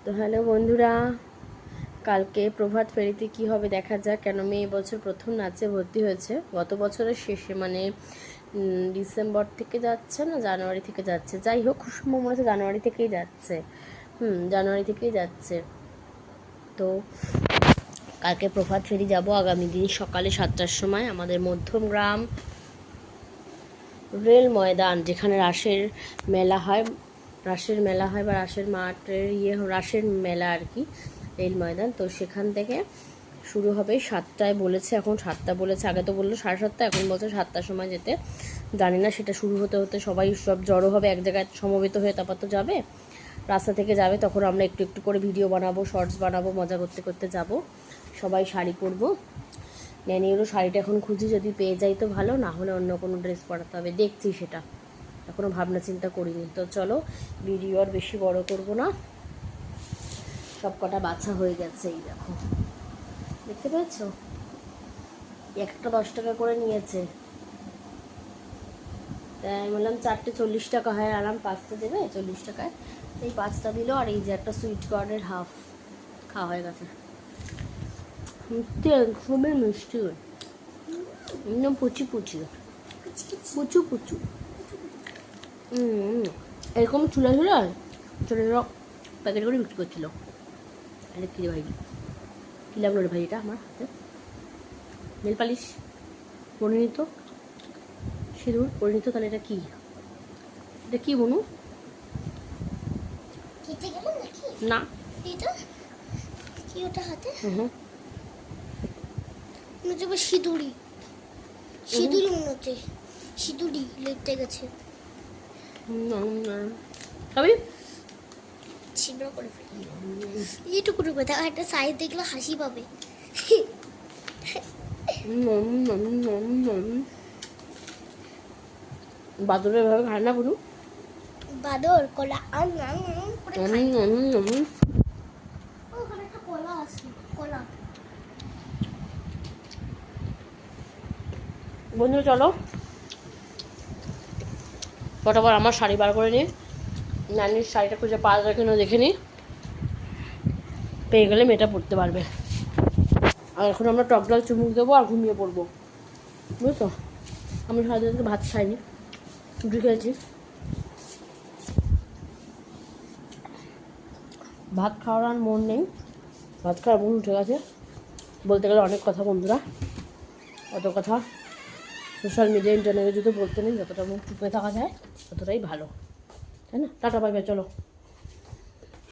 তো হ্যালো বন্ধুরা, কালকে প্রভাত ফেরিতে কি হবে দেখা যাক। কেন মেয়ে এবছর প্রথম নাচে ভর্তি হয়েছে। গত বছরের শেষে মানে ডিসেম্বর থেকে যাচ্ছে না জানুয়ারি থেকে যাচ্ছে, যাই হোক খুব সম্ভব মনে হচ্ছে জানুয়ারি থেকেই যাচ্ছে। জানুয়ারি থেকেই যাচ্ছে। তো কালকে প্রভাত ফেরি যাব আগামী দিন সকালে 7টার সময় আমাদের মধ্যমগ্রাম রেল ময়দান, যেখানে রাসের মেলা হয় বা রাসের মাঠের রাসের মেলা আর কি, রেল ময়দান। তো সেখান থেকে শুরু হবে 7টায় বলেছে, এখন 7টা বলেছে, আগে তো বললো 7:30, এখন বলছে 7টার সময় যেতে। জানি না, সেটা শুরু হতে হতে সবাই সব জড়ো হবে এক জায়গায়, সমবেত হয়ে তারপর তো যাবে, রাস্তা থেকে যাবে। তখন আমরা একটু একটু করে ভিডিও বানাবো, শর্টস বানাবো, মজা করতে করতে যাব। সবাই শাড়ি পরবো। ন্যানিরও শাড়িটা এখন খুঁজি, যদি পেয়ে যাই তো ভালো, না হলে অন্য কোনো ড্রেস পরাতে হবে, দেখছি সেটা, এখনও ভাবনা চিন্তা করিনি। তো চলো, ভিডিও আর বেশি বড় করব না। সব কটা বাছা হয়ে গেছে, এই দেখো, দেখতে পেয়েছ, একটা 10 টাকা করে নিয়েছে। তাই আমি বললাম 4টে 40 টাকা হয়, আরাম 5টা দেবে 40 টাকায়, এই 5টা দিল। আর এই যে একটা সুইট কর্নের হাফ খাওয়া হয়ে গেছে। মিষ্টি খুবই মিষ্টি, একদম পুচি পুচি পুচু পুচু। এরকম চুলা চুলা ছোটো ছোটো প্যাকেট করে বিক্রি করছিল। এটা কী রে ভাই, কী লাগলো রে ভাই এটা আমার হাতে? নেল পালিশ পরিণীত, সিঁদুর পরিণীত, তাহলে এটা কি? এটা কি বনু? না কি ওটা হাতে? সিঁদুরি সিঁদুরি মনে হচ্ছে, সিঁদুরি লেপটে গেছে। খাবি? ছিদ্র করে ফেলি এইটুকু টুকু, তাও একটা সাইজ দেখলে হাসি পাবে। বাদরের এভাবে খায় না বনু। বাদর কলা ওখানে একটা কলা আছে, কলা। বন্ধু চলো ফটাফট আমার শাড়ি বার করে নিই, নানির শাড়িটা খুঁজে পাওয়া যায় কিনা দেখে নিই, পেয়ে গেলে মেয়েটা পড়তে পারবে। আর এখন আমরা টক ডাল চুমুক দেবো আর ঘুমিয়ে পড়বো, বুঝছো। আমি সারাদিন থেকে ভাত খাইনি, রুটি খেয়েছি। ভাত খাওয়ার আর মন নেই, ভাত খাওয়ার মন উঠে গেছে। বলতে গেলে অনেক কথা বন্ধুরা, অত কথা সোশ্যাল মিডিয়া ইন্টারনেটে যদি বলতে নেই, যতটা মুখ চুপে থাকা যায় ততটাই ভালো, তাই না? টাটা বাই বাই, চলো।